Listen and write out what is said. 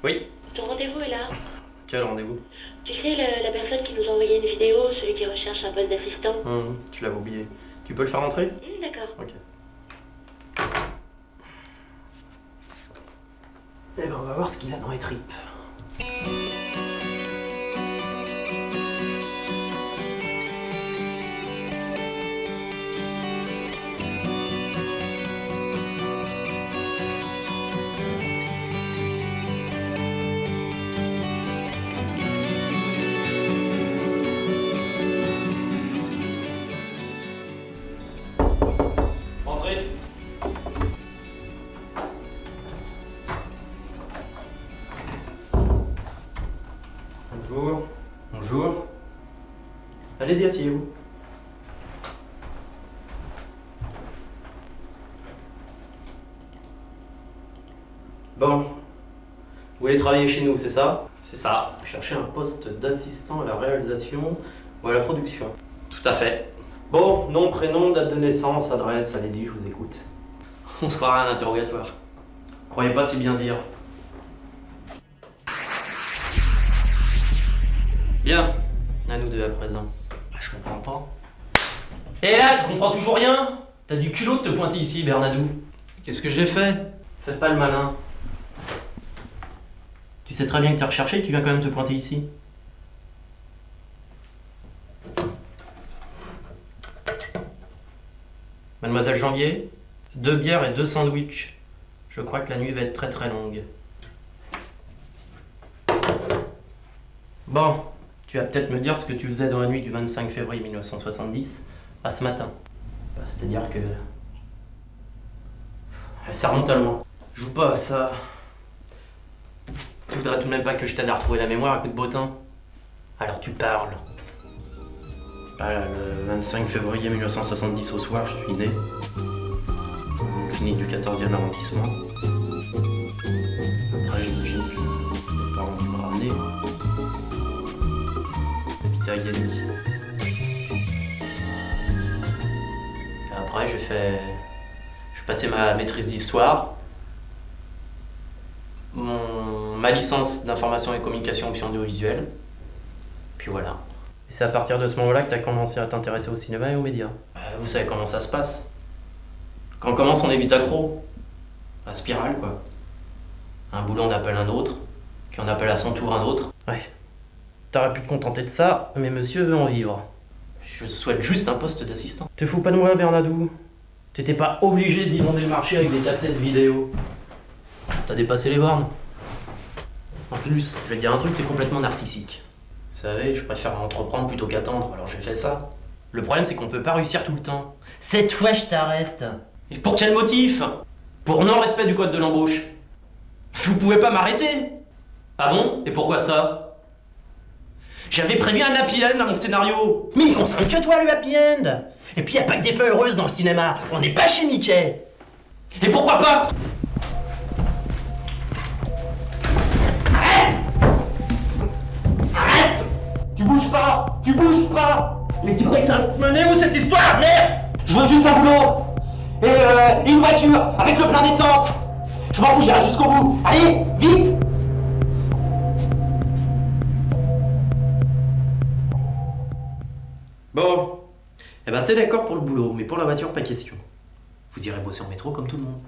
Oui, Ton rendez-vous est là. quel rendez-vous? Tu sais, la personne qui nous a envoyé une vidéo, celui qui recherche un poste d'assistant. Tu l'avais oublié. Tu peux le faire rentrer? D'accord. Ok. Eh ben, on va voir ce qu'il a dans les tripes. Entrez. Bonjour. Bonjour. Allez-y, asseyez-vous. Bon. Vous voulez travailler chez nous, c'est ça? C'est ça. Vous cherchez un poste d'assistant à la réalisation ou à la production? Tout à fait. Bon, nom, prénom, date de naissance, adresse, allez-y, je vous écoute. On se croirait à un interrogatoire. Croyez pas si bien dire. Bien, à nous deux à présent. Ah, je comprends pas. Et là, tu comprends toujours rien? T'as du culot de te pointer ici, Bernadou. Qu'est-ce que j'ai fait? Fais pas le malin. Tu sais très bien que t'es recherché et tu viens quand même te pointer ici. Mademoiselle Janvier, 2 bières et 2 sandwichs. Je crois que la nuit va être très très longue. Bon, tu vas peut-être me dire ce que tu faisais dans la nuit du 25 février 1970 à ce matin. C'est-à-dire que... Ça remonte à loin. Joue pas à ça. Tu voudrais tout de même pas que je t'aide à retrouver la mémoire à coup de bottin? Alors tu parles. Ah là, le 25 février 1970 au soir, je suis né. En clinique du 14e arrondissement. Après, j'imagine que mes parents ont dû me ramener. J'habitais à Gagny. Et après, j'ai passé ma maîtrise d'histoire. Ma licence d'information et communication option audiovisuelle. Puis voilà. Et c'est à partir de ce moment-là que tu as commencé à t'intéresser au cinéma et aux médias. Vous savez comment ça se passe. Quand on commence, on est vite accro. La spirale, quoi. Un boulot en appelle un autre, qui en appelle à son tour un autre. Ouais. T'aurais pu te contenter de ça, mais monsieur veut en vivre. Je souhaite juste un poste d'assistant. Te fous pas de moi, Bernadou. T'étais pas obligé d'inonder le marché avec des cassettes vidéo. T'as dépassé les bornes. En plus, je vais te dire un truc, c'est complètement narcissique. Vous savez, je préfère entreprendre plutôt qu'attendre, alors j'ai fait ça. Le problème, c'est qu'on peut pas réussir tout le temps. Cette fois, je t'arrête. Et pour quel motif? Pour non-respect du code de l'embauche. Vous pouvez pas m'arrêter? Ah bon? Et pourquoi ça? J'avais prévu un happy end dans mon scénario. Mais il concerne que toi, le happy end. Et puis, y a pas que des fins heureuses dans le cinéma. On n'est pas chez Mickey. Et pourquoi pas? Tu bouges pas! Tu bouges pas! Mais tu crois que ça va te mener où cette histoire, merde? Je veux juste un boulot! Et une voiture, avec le plein d'essence! Je m'en fous, j'irai jusqu'au bout! Allez, vite! Bon. Eh ben c'est d'accord pour le boulot, mais pour la voiture, pas question. Vous irez bosser en métro comme tout le monde.